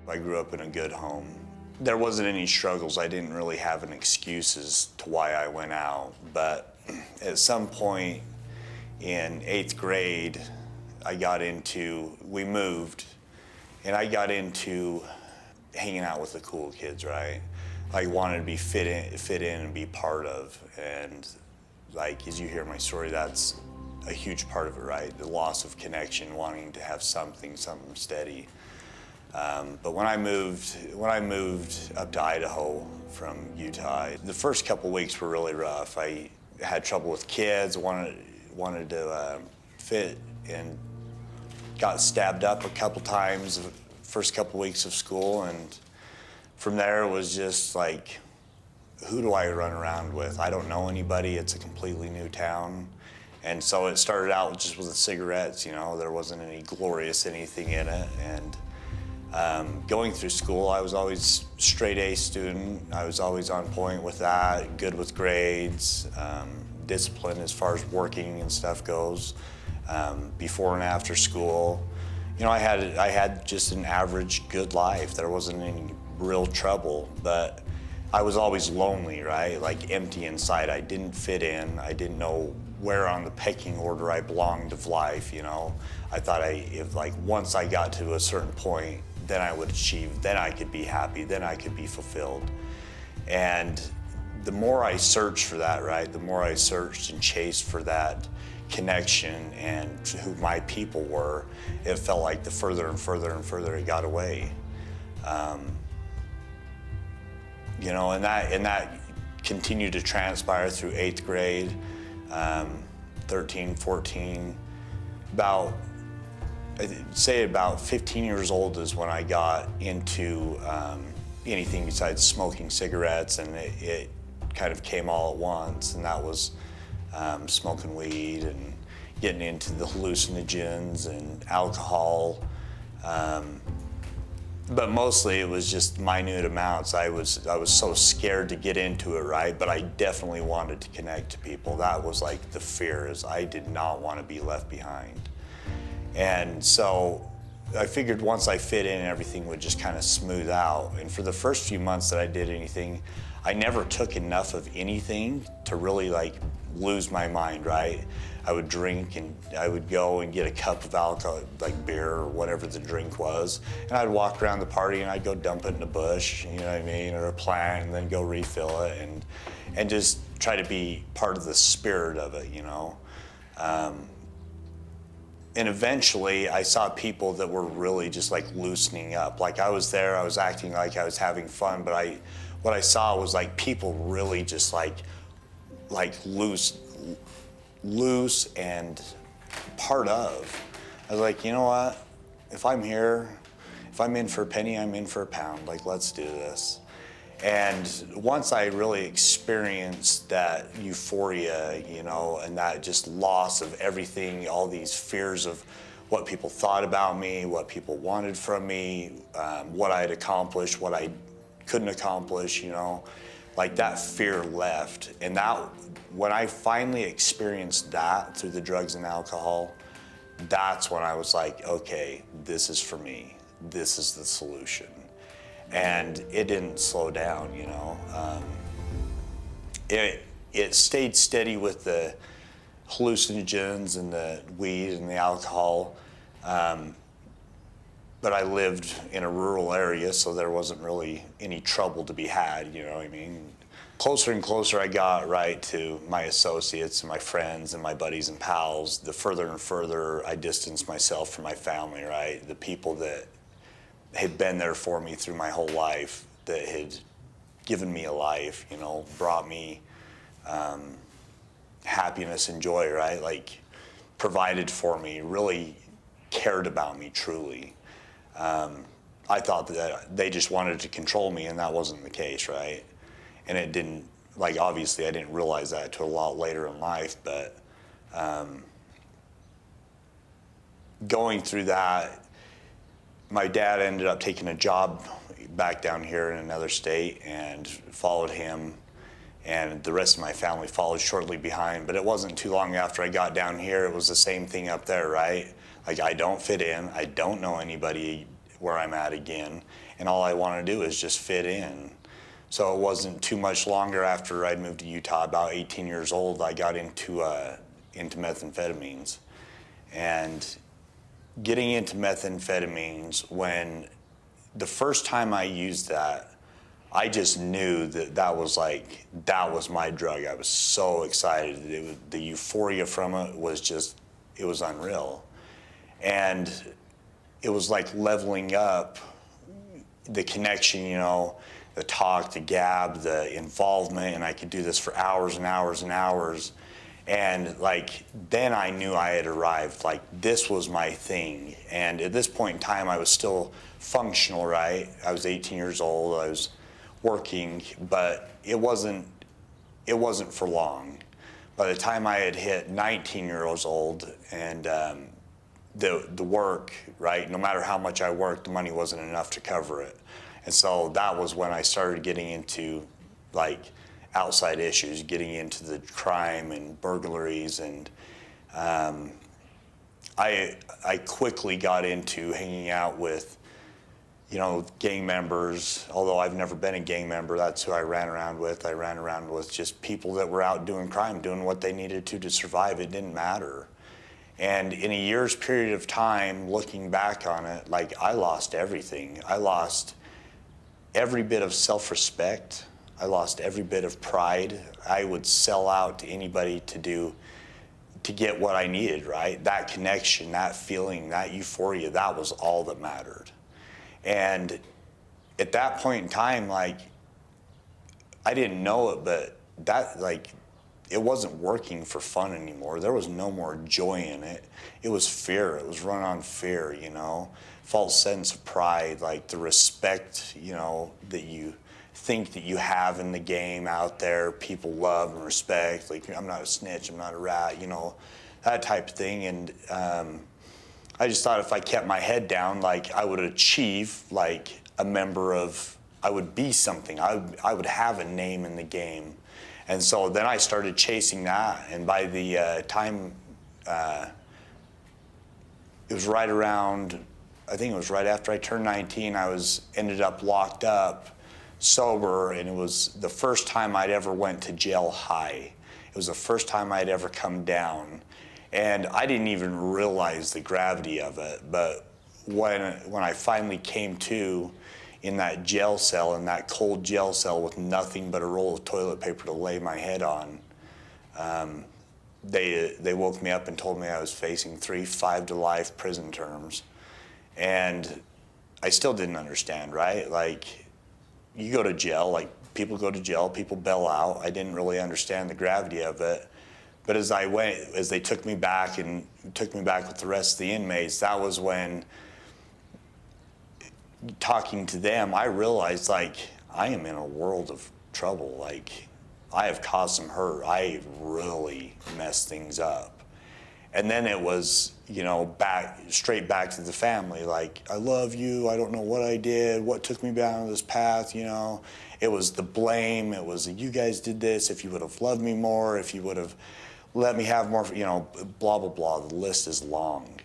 I grew up in a good home. There wasn't any struggles. I didn't really have an excuse as to why I went out. But at some point in 8th grade, we moved, and I got into hanging out with the cool kids, right? I wanted to be fit in and be part of. And like, as you hear my story, that's a huge part of it, right? The loss of connection, wanting to have something steady. But when I moved up to Idaho from Utah, the first couple weeks were really rough. I had trouble with kids, wanted to fit, and got stabbed up a couple times the first couple weeks of school. And from there it was just like, who do I run around with? I don't know anybody. It's a completely new town. And so it started out just with the cigarettes, you know, there wasn't any glorious anything in it. And going through school, I was always straight A student. I was always on point with that, good with grades, discipline as far as working and stuff goes. Before and after school, you know, I had just an average good life. There wasn't any real trouble, but I was always lonely, right? Like empty inside. I didn't fit in. I didn't know where on the pecking order I belonged of life, you know. I thought if once I got to a certain point, then I would achieve, then I could be happy, then I could be fulfilled. And the more I searched for that, right, the more I searched and chased for that connection and who my people were, it felt like the further and further and further it got away. You know, and that continued to transpire through 8th grade, 13, 14, I'd say about 15 years old is when I got into anything besides smoking cigarettes, and it kind of came all at once, and that was smoking weed and getting into the hallucinogens and alcohol. But mostly it was just minute amounts. I was so scared to get into it, right? But I definitely wanted to connect to people. That was like the fear, is I did not want to be left behind. And so I figured once I fit in, everything would just kind of smooth out. And for the first few months that I did anything, I never took enough of anything to really like lose my mind, right? I would drink, and I would go and get a cup of alcohol, like beer or whatever the drink was, and I'd walk around the party and I'd go dump it in a bush, you know what I mean, or a plant, and then go refill it, and just try to be part of the spirit of it, you know. And eventually I saw people that were really just like loosening up. Like I was there, I was acting like I was having fun, but what I saw was like people really just like loose and part of. I was like, you know what? If I'm here, if I'm in for a penny, I'm in for a pound. Like, let's do this. And once I really experienced that euphoria, you know, and that just loss of everything, all these fears of what people thought about me, what people wanted from me, what I'd accomplished, what I couldn't accomplish, you know, like that fear left. And that, when I finally experienced that through the drugs and alcohol, that's when I was like, okay, this is for me. This is the solution. And it didn't slow down, you know. It stayed steady with the hallucinogens and the weed and the alcohol. But I lived in a rural area, so there wasn't really any trouble to be had, you know what I mean? Closer and closer I got, right, to my associates and my friends and my buddies and pals, the further and further I distanced myself from my family, right? The people that had been there for me through my whole life, that had given me a life, you know, brought me happiness and joy, right? Like provided for me, really cared about me truly. I thought that they just wanted to control me, and that wasn't the case, right? And it didn't, like obviously I didn't realize that until a lot later in life, but going through that, my dad ended up taking a job back down here in another state, and followed him, and the rest of my family followed shortly behind. But it wasn't too long after I got down here, it was the same thing up there, right? Like I don't fit in, I don't know anybody where I'm at again, and all I want to do is just fit in. So it wasn't too much longer after I moved to Utah, about 18 years old, I got into methamphetamines. And getting into methamphetamines, when the first time I used that, I just knew that that was my drug. I was so excited. The euphoria from it was just, it was unreal. And it was like leveling up the connection, you know, the talk, the gab, the involvement, and I could do this for hours and hours and hours. And like, then I knew I had arrived, like this was my thing. And at this point in time, I was still functional, right? I was 18 years old, I was working, but it wasn't for long. By the time I had hit 19 years old, and the work, right, no matter how much I worked, the money wasn't enough to cover it. And so that was when I started getting into like outside issues, getting into the crime and burglaries, and I quickly got into hanging out with, you know, gang members. Although I've never been a gang member, that's who I ran around with. I ran around with just people that were out doing crime, doing what they needed to survive. It didn't matter. And in a year's period of time, looking back on it, like I lost everything. I lost every bit of self-respect. I lost every bit of pride. I would sell out to anybody to get what I needed, right? That connection, that feeling, that euphoria, that was all that mattered. And at that point in time, like, I didn't know it, but that, like, it wasn't working for fun anymore. There was no more joy in it. It was fear. It was run on fear, you know? False sense of pride, like the respect, you know, that you think that you have in the game out there, people love and respect, like I'm not a snitch, I'm not a rat, you know, that type of thing. And I just thought if I kept my head down, like I would achieve like a member of, I would be something, I would have a name in the game. And so then I started chasing that, and by the time, it was right around, I think it was right after I turned 19, I ended up locked up, sober, and it was the first time I'd ever went to jail high. It was the first time I'd ever come down. And I didn't even realize the gravity of it, but when I finally came to in that jail cell, in that cold jail cell with nothing but a roll of toilet paper to lay my head on, they woke me up and told me I was facing 3 5-to-life prison terms. And I still didn't understand, right? Like, you go to jail, like people go to jail, people bail out. I didn't really understand the gravity of it. But as they took me back with the rest of the inmates, that was when, talking to them, I realized like I am in a world of trouble. Like I have caused some hurt. I really messed things up. And then it was, you know, straight back to the family. Like, I love you. I don't know what I did. What took me down this path, you know? It was the blame. It was, you guys did this. If you would have loved me more, if you would have let me have more, you know, blah, blah, blah. The list is long.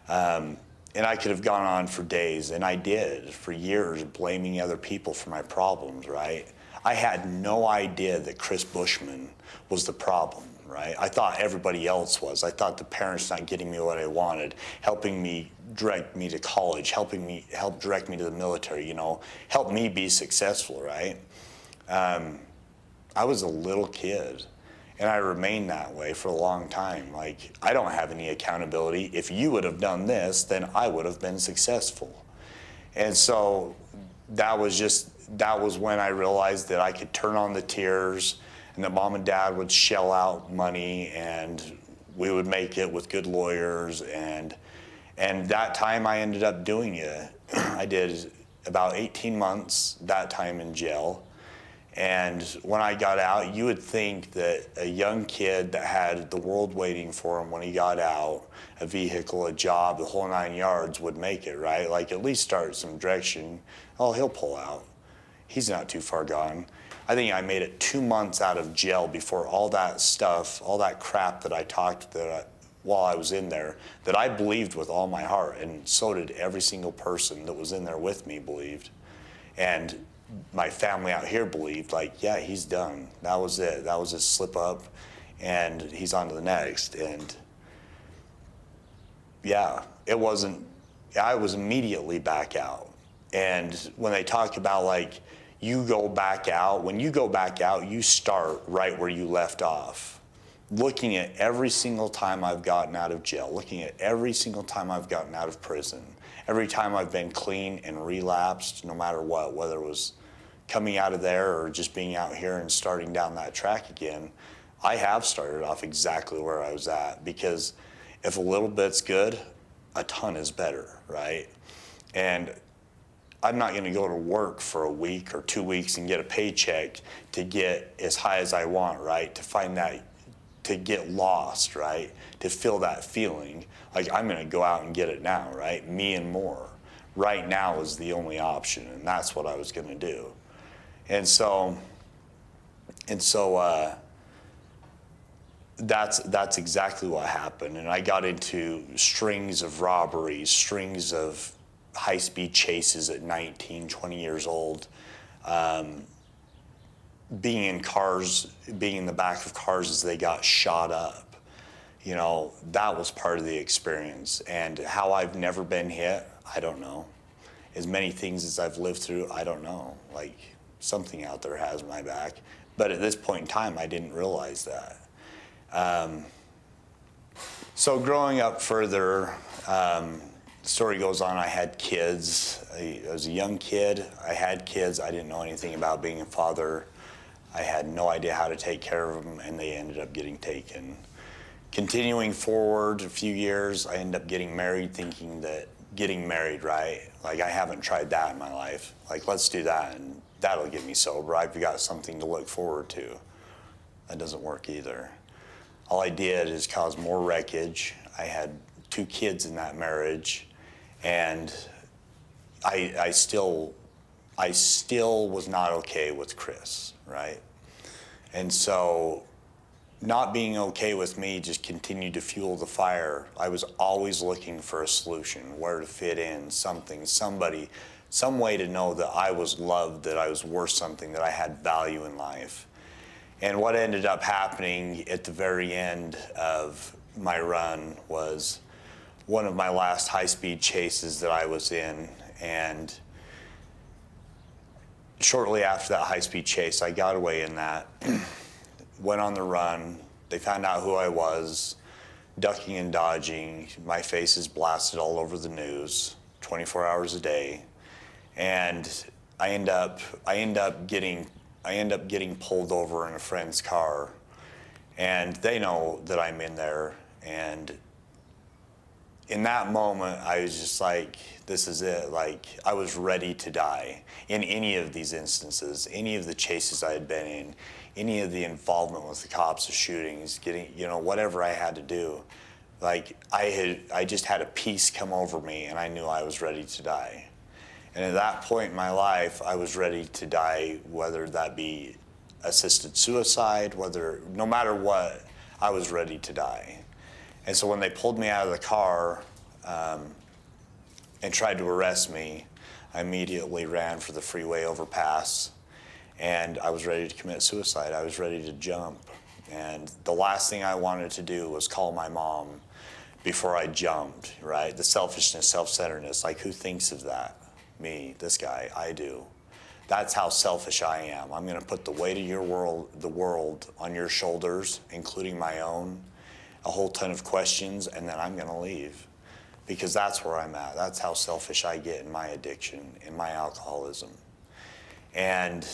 And I could have gone on for days, and I did for years, blaming other people for my problems, right? I had no idea that Chris Bushman was the problem, right? I thought everybody else was. I thought the parents not getting me what I wanted, helping me direct me to college, help direct me to the military, you know, help me be successful, right? I was a little kid, and I remained that way for a long time. Like, I don't have any accountability. If you would have done this, then I would have been successful. And so that was when I realized that I could turn on the tears, and that mom and dad would shell out money, and we would make it with good lawyers. And that time I ended up doing it. I did about 18 months that time in jail. And when I got out, you would think that a young kid that had the world waiting for him when he got out, a vehicle, a job, the whole 9 yards, would make it, right? Like, at least start some direction. Oh, he'll pull out. He's not too far gone. I think I made it 2 months out of jail before all that stuff, all that crap that I talked, that while I was in there that I believed with all my heart, and so did every single person that was in there with me believed. And my family out here believed, like, yeah, he's done. That was it. That was his slip up, and he's on to the next. And yeah, it wasn't, I was immediately back out. And when they talk about, like, you go back out, when you go back out, you start right where you left off. Looking at every single time I've gotten out of jail, looking at every single time I've gotten out of prison, every time I've been clean and relapsed, no matter what, whether it was coming out of there or just being out here and starting down that track again, I have started off exactly where I was at, because if a little bit's good, a ton is better, right? And I'm not going to go to work for a week or 2 weeks and get a paycheck to get as high as I want, right? To find that, to get lost, right? To feel that feeling. Like, I'm going to go out and get it now, right? Me and more. Right now is the only option, and that's what I was going to do. And so that's exactly what happened. And I got into strings of robberies, strings of high-speed chases at 19, 20 years old. Being in cars, being in the back of cars as they got shot up. You know, that was part of the experience. And how I've never been hit, I don't know. As many things as I've lived through, I don't know. Like, something out there has my back. But at this point in time, I didn't realize that. So growing up further, the story goes on, I had kids. I was a young kid. I had kids. I didn't know anything about being a father. I had no idea how to take care of them, and they ended up getting taken. Continuing forward a few years, I ended up getting married, thinking that getting married, right? Like, I haven't tried that in my life. Like, let's do that, and that'll get me sober. I've got something to look forward to. That doesn't work either. All I did is cause more wreckage. I had 2 kids in that marriage, and I still was not okay with Chris, right? And so not being okay with me just continued to fuel the fire. I was always looking for a solution, where to fit in, something, somebody, some way to know that I was loved, that I was worth something, that I had value in life. And what ended up happening at the very end of my run was one of my last high-speed chases that I was in. And shortly after that high-speed chase, I got away in that, went on the run. They found out who I was, ducking and dodging. My face is blasted all over the news, 24 hours a day. And I end up getting pulled over in a friend's car, and they know that I'm in there. And in that moment, I was just like, this is it. Like, I was ready to die in any of these instances, any of the chases I had been in, any of the involvement with the cops, the shootings, getting, you know, whatever I had to do. Like, I just had a peace come over me, and I knew I was ready to die. And at that point in my life, I was ready to die, whether that be assisted suicide, no matter what, I was ready to die. And so when they pulled me out of the car and tried to arrest me, I immediately ran for the freeway overpass, and I was ready to commit suicide. I was ready to jump. And the last thing I wanted to do was call my mom before I jumped, right? The selfishness, self-centeredness, like, who thinks of that? Me, this guy, I do. That's how selfish I am. I'm going to put the weight of the world on your shoulders, including my own, a whole ton of questions, and then I'm going to leave, because that's where I'm at. That's how selfish I get in my addiction, in my alcoholism. And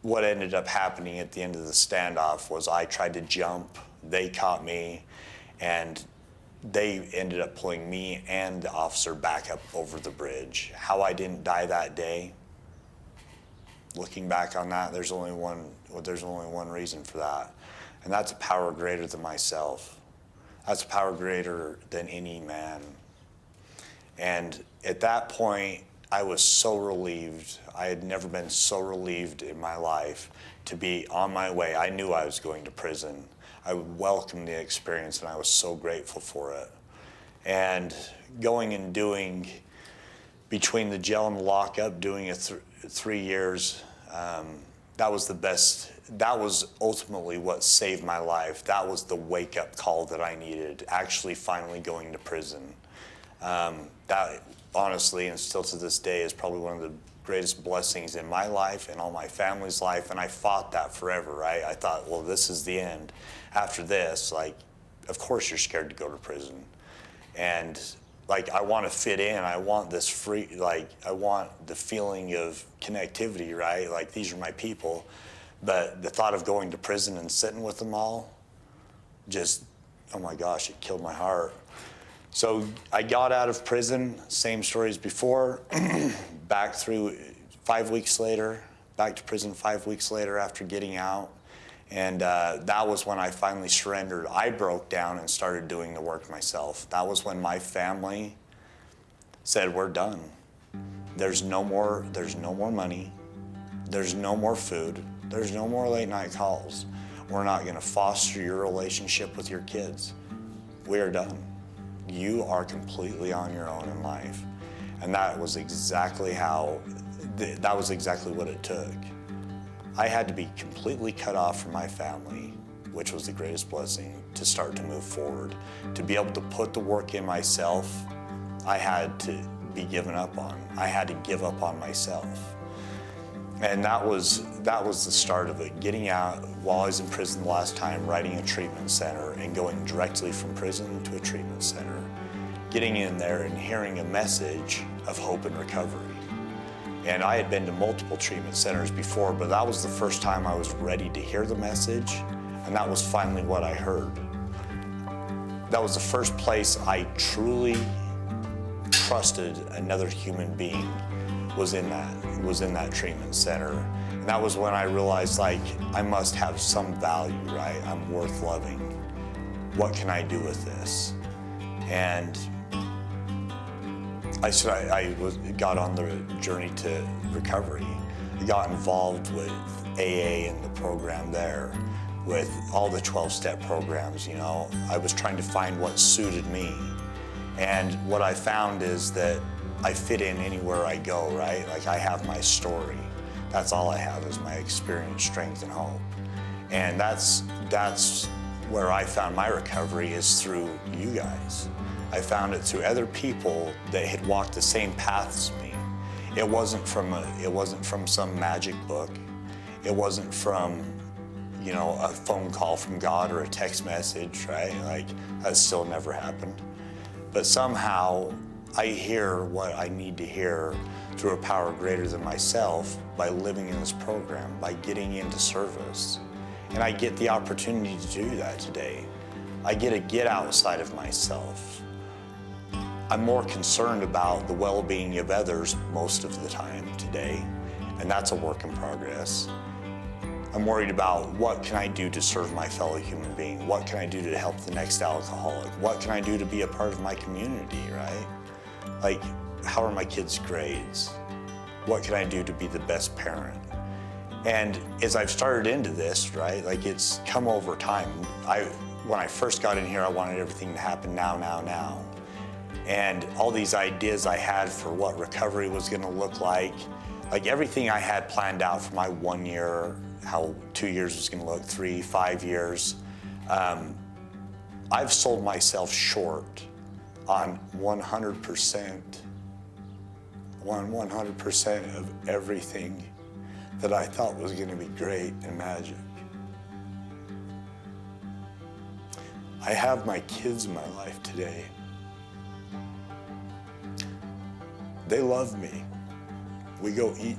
what ended up happening at the end of the standoff was I tried to jump, they caught me, and they ended up pulling me and the officer back up over the bridge. How I didn't die that day, looking back on that, there's only one reason for that. And that's a power greater than myself. That's a power greater than any man. And at that point, I was so relieved. I had never been so relieved in my life to be on my way. I knew I was going to prison. I welcomed the experience, and I was so grateful for it. And going and doing, between the jail and the lockup, doing it 3 years, that was the best. That was ultimately what saved my life. That was the wake-up call that I needed, actually finally going to prison. That, honestly, and still to this day, is probably one of the greatest blessings in my life and all my family's life, and I fought that forever, right? I thought, well, this is the end. After this, like, of course you're scared to go to prison. And like, I want to fit in. I want this free, like, I want the feeling of connectivity, right? Like, these are my people. But the thought of going to prison and sitting with them all, just, oh my gosh, it killed my heart. So I got out of prison, same story as before, back through 5 weeks later, back to prison 5 weeks later after getting out. And that was when I finally surrendered. I broke down and started doing the work myself. That was when my family said, we're done. There's no more money. There's no more food. There's no more late night calls. We're not gonna foster your relationship with your kids. We are done. You are completely on your own in life. And that was exactly what it took. I had to be completely cut off from my family, which was the greatest blessing, to start to move forward. To be able to put the work in myself, I had to be given up on. I had to give up on myself. And that was the start of it. Getting out while I was in prison the last time, writing a treatment center and going directly from prison to a treatment center. Getting in there and hearing a message of hope and recovery. And I had been to multiple treatment centers before, but that was the first time I was ready to hear the message, and that was finally what I heard. That was the first place I truly trusted another human being was in that treatment center. And that was when I realized, like, I must have some value, right? I'm worth loving. What can I do with this? And I got on the journey to recovery. I got involved with AA and the program there, with all the 12-step programs, you know. I was trying to find what suited me. And what I found is that I fit in anywhere I go, right? Like, I have my story. That's all I have is my experience, strength, and hope. And that's where I found my recovery, is through you guys. I found it through other people that had walked the same path as me. It wasn't from some magic book. It wasn't from, you know, a phone call from God or a text message, right? Like, that still never happened. But somehow I hear what I need to hear through a power greater than myself by living in this program, by getting into service. And I get the opportunity to do that today. I get to get outside of myself. I'm more concerned about the well-being of others most of the time today, and that's a work in progress. I'm worried about what can I do to serve my fellow human being? What can I do to help the next alcoholic? What can I do to be a part of my community, right? Like, how are my kids' grades? What can I do to be the best parent? And as I've started into this, right, like, it's come over time. When I first got in here, I wanted everything to happen now. And all these ideas I had for what recovery was gonna look like everything I had planned out for my 1 year, how 2 years was gonna look, 3, 5 years. I've sold myself short on 100% of everything that I thought was gonna be great and magic. I have my kids in my life today. They love me. We go eat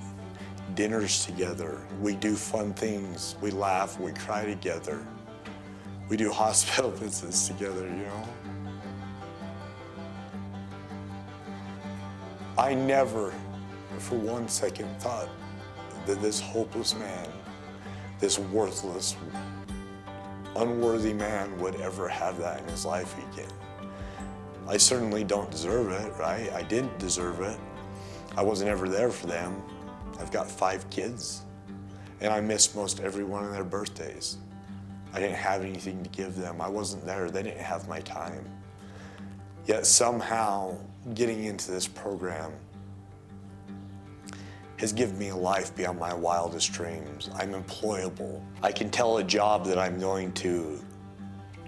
dinners together. We do fun things. We laugh, we cry together. We do hospital visits together, you know? I never, for 1 second, thought that this hopeless man, this worthless, unworthy man would ever have that in his life again. I certainly don't deserve it, right? I didn't deserve it. I wasn't ever there for them. I've got 5 kids, and I missed most every one of their birthdays. I didn't have anything to give them. I wasn't there. They didn't have my time. Yet somehow getting into this program has given me a life beyond my wildest dreams. I'm employable. I can tell a job that I'm going to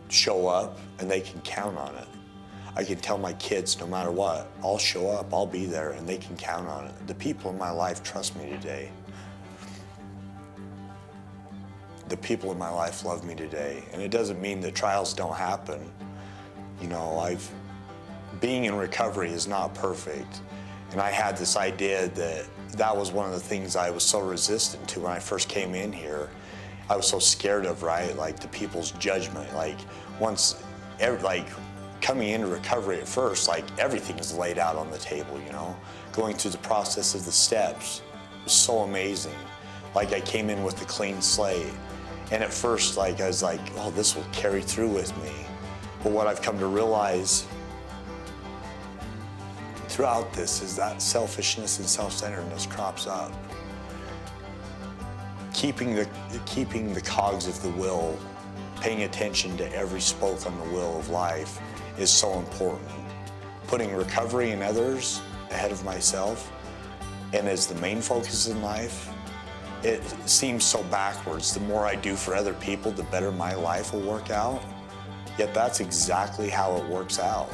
show up and they can count on it. I can tell my kids no matter what, I'll show up, I'll be there, and they can count on it. The people in my life trust me today. The people in my life love me today. And it doesn't mean that trials don't happen. You know, being in recovery is not perfect. And I had this idea that was one of the things I was so resistant to when I first came in here. I was so scared of, right? Like the people's judgment. Like coming into recovery at first, like everything is laid out on the table, you know? Going through the process of the steps was so amazing. Like I came in with a clean slate. And at first, like I was like, oh, this will carry through with me. But what I've come to realize throughout this is that selfishness and self-centeredness crops up. Keeping the cogs of the wheel, paying attention to every spoke on the wheel of life is so important. Putting recovery and others ahead of myself and as the main focus in life, it seems so backwards. The more I do for other people, the better my life will work out. Yet that's exactly how it works out.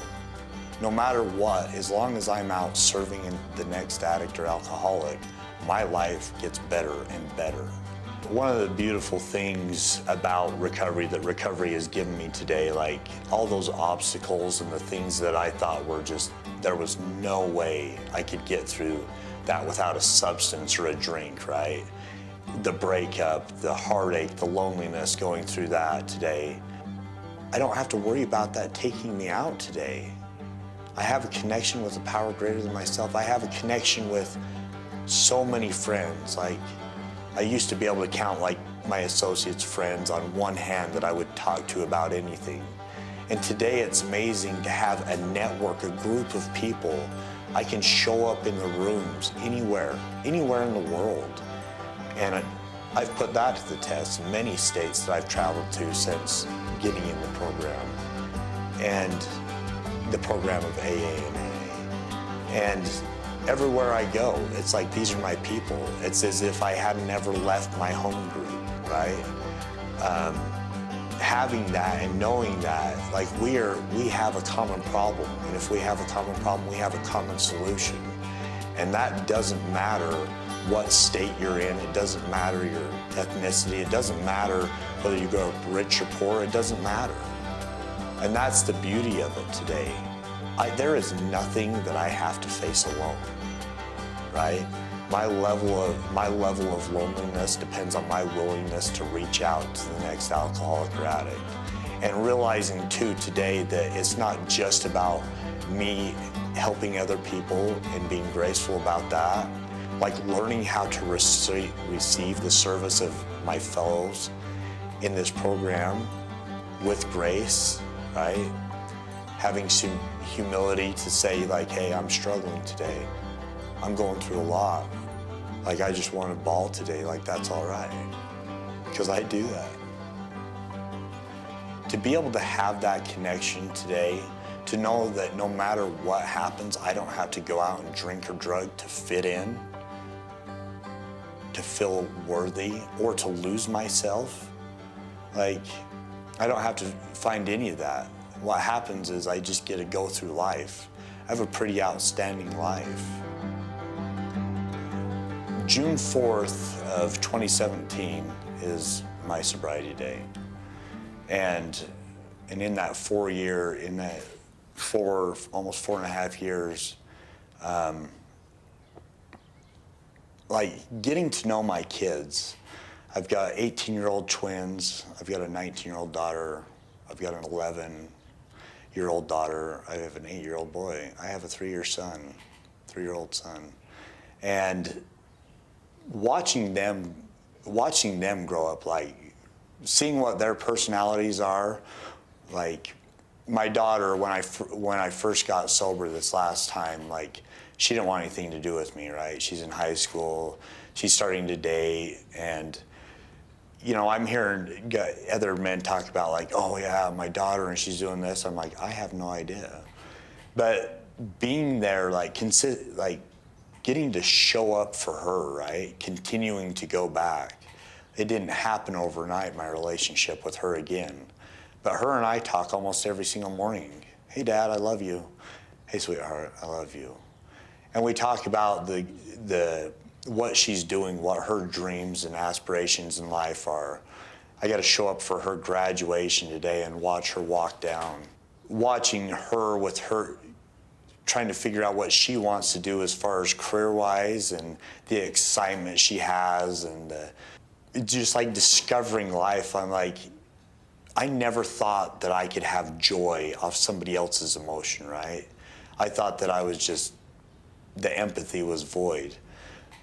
No matter what, as long as I'm out serving the next addict or alcoholic, my life gets better and better. One of the beautiful things about recovery that recovery has given me today, like all those obstacles and the things that I thought were just, there was no way I could get through that without a substance or a drink, right? The breakup, the heartache, the loneliness going through that today. I don't have to worry about that taking me out today. I have a connection with a power greater than myself. I have a connection with so many friends. Like, I used to be able to count like my associates' friends on one hand that I would talk to about anything. And today it's amazing to have a network, a group of people. I can show up in the rooms anywhere in the world. And I've put that to the test in many states that I've traveled to since getting in the program. And the program of AA and NA. And everywhere I go, it's like these are my people. It's as if I hadn't ever left my home group, right? Having that and knowing that, like we have a common problem. And if we have a common problem, we have a common solution. And that doesn't matter what state you're in. It doesn't matter your ethnicity. It doesn't matter whether you grow up rich or poor. It doesn't matter. And that's the beauty of it today. There is nothing that I have to face alone, right? My level of loneliness depends on my willingness to reach out to the next alcoholic or addict. And realizing too today that it's not just about me helping other people and being graceful about that, like learning how to receive the service of my fellows in this program with grace, right? Having some humility to say like, hey, I'm struggling today. I'm going through a lot. Like I just want a ball today, like that's all right. Because I do that. To be able to have that connection today, to know that no matter what happens, I don't have to go out and drink or drug to fit in, to feel worthy, or to lose myself. Like, I don't have to find any of that. What happens is I just get to go through life. I have a pretty outstanding life. June 4th of 2017 is my sobriety day. And in that almost 4.5 years, like getting to know my kids. I've got 18-year-old twins. I've got a 19-year-old daughter. I've got an 11-year-old daughter. I have an 8-year-old boy. I have a 3-year-old son. And watching them grow up, like seeing what their personalities are, like my daughter, when I first got sober this last time, like she didn't want anything to do with me, right? She's in high school, she's starting to date, and I'm hearing other men talk about like, oh yeah, my daughter and she's doing this. I'm like, I have no idea. But being there, like, getting to show up for her, right? Continuing to go back. It didn't happen overnight, my relationship with her again. But her and I talk almost every single morning. Hey, Dad, I love you. Hey, sweetheart, I love you. And we talk about what she's doing, what her dreams and aspirations in life are. I got to show up for her graduation today and watch her walk down. Watching her with her, trying to figure out what she wants to do as far as career-wise and the excitement she has and just like discovering life. I'm like, I never thought that I could have joy off somebody else's emotion, right? I thought that I was just, the empathy was void.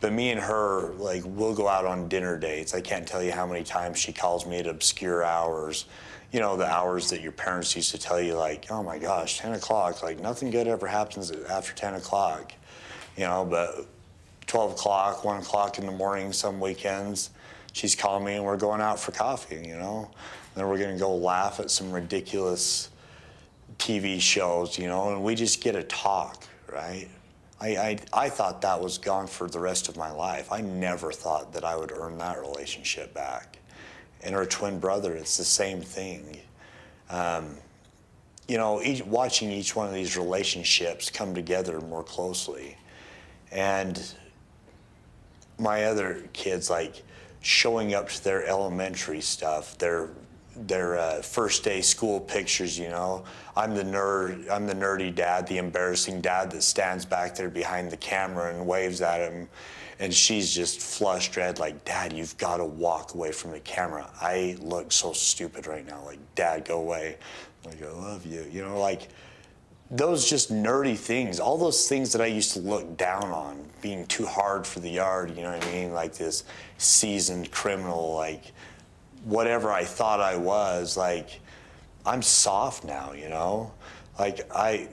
But me and her, like, we'll go out on dinner dates. I can't tell you how many times she calls me at obscure hours. The hours that your parents used to tell you, like, oh my gosh, 10 o'clock, like nothing good ever happens after 10 o'clock. But 12 o'clock, 1 o'clock in the morning, some weekends, she's calling me and we're going out for coffee, Then we're gonna go laugh at some ridiculous TV shows, and we just get to talk, right? I thought that was gone for the rest of my life. I never thought that I would earn that relationship back. And her twin brother, it's the same thing. Watching each one of these relationships come together more closely. And my other kids, like, showing up to their elementary stuff, their first day school pictures, I'm the nerdy dad, the embarrassing dad that stands back there behind the camera and waves at him. And she's just flushed red, like, Dad, you've got to walk away from the camera. I look so stupid right now. Like, Dad, go away. Like, I love you. Like, those just nerdy things, all those things that I used to look down on, being too hard for the yard, you know what I mean? Like this seasoned criminal, like, whatever I thought I was, like, I'm soft now, Like, I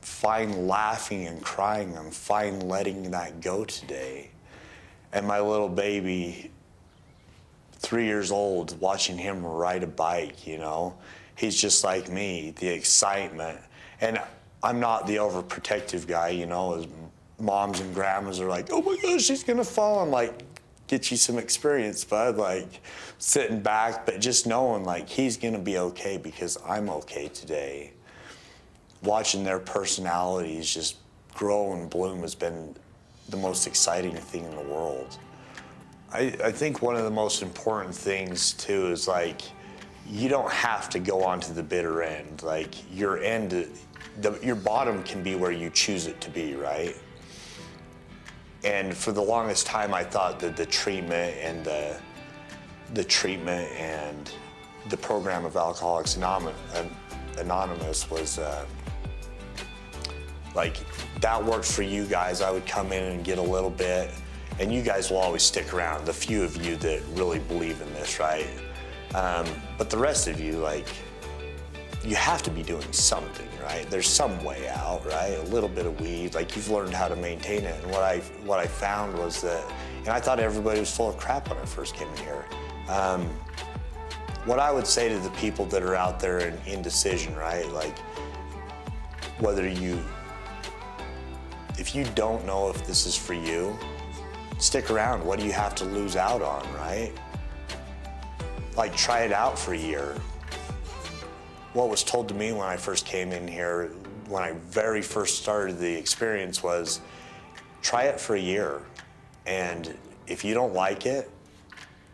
fine laughing and crying. I'm fine letting that go today. And my little baby, 3 years old, watching him ride a bike, he's just like me, the excitement. And I'm not the overprotective guy, as moms and grandmas are like, oh my gosh, she's gonna fall. I'm like, get you some experience, bud. Like, sitting back, but just knowing, like, he's gonna be okay because I'm okay today. Watching their personalities just grow and bloom has been the most exciting thing in the world. I think one of the most important things too is, like, you don't have to go on to the bitter end. Like, your bottom can be where you choose it to be, right? And for the longest time, I thought that the treatment and the program of Alcoholics Anonymous was like, that worked for you guys. I would come in and get a little bit, and you guys will always stick around, the few of you that really believe in this, right? But the rest of you, like, you have to be doing something, right? There's some way out, right? A little bit of weed, like, you've learned how to maintain it. And what I found was that, and I thought everybody was full of crap when I first came in here. What I would say to the people that are out there in indecision, right? Like, if you don't know if this is for you, stick around. What do you have to lose out on, right? Like, try it out for a year. What was told to me when I first came in here, when I very first started the experience, was try it for a year. And if you don't like it,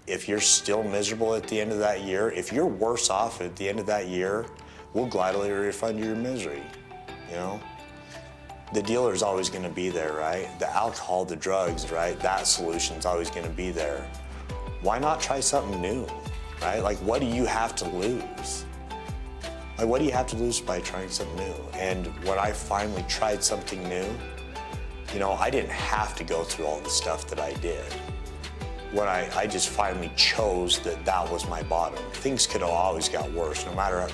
if you're still miserable at the end of that year, if you're worse off at the end of that year, we'll gladly refund your misery, The dealer's always gonna be there, right? The alcohol, the drugs, right? That solution's always gonna be there. Why not try something new, right? Like, what do you have to lose? Like, what do you have to lose by trying something new? And when I finally tried something new, I didn't have to go through all the stuff that I did. When I just finally chose that was my bottom. Things could have always got worse, no matter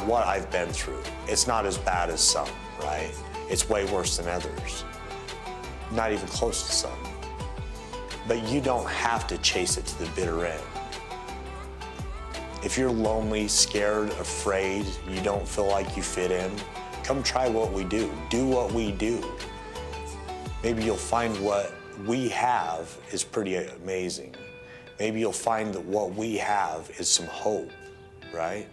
what I've been through. It's not as bad as some, right? It's way worse than others. Not even close to some. But you don't have to chase it to the bitter end. If you're lonely, scared, afraid, you don't feel like you fit in, come try what we do. Do what we do. Maybe you'll find what we have is pretty amazing. Maybe you'll find that what we have is some hope, right?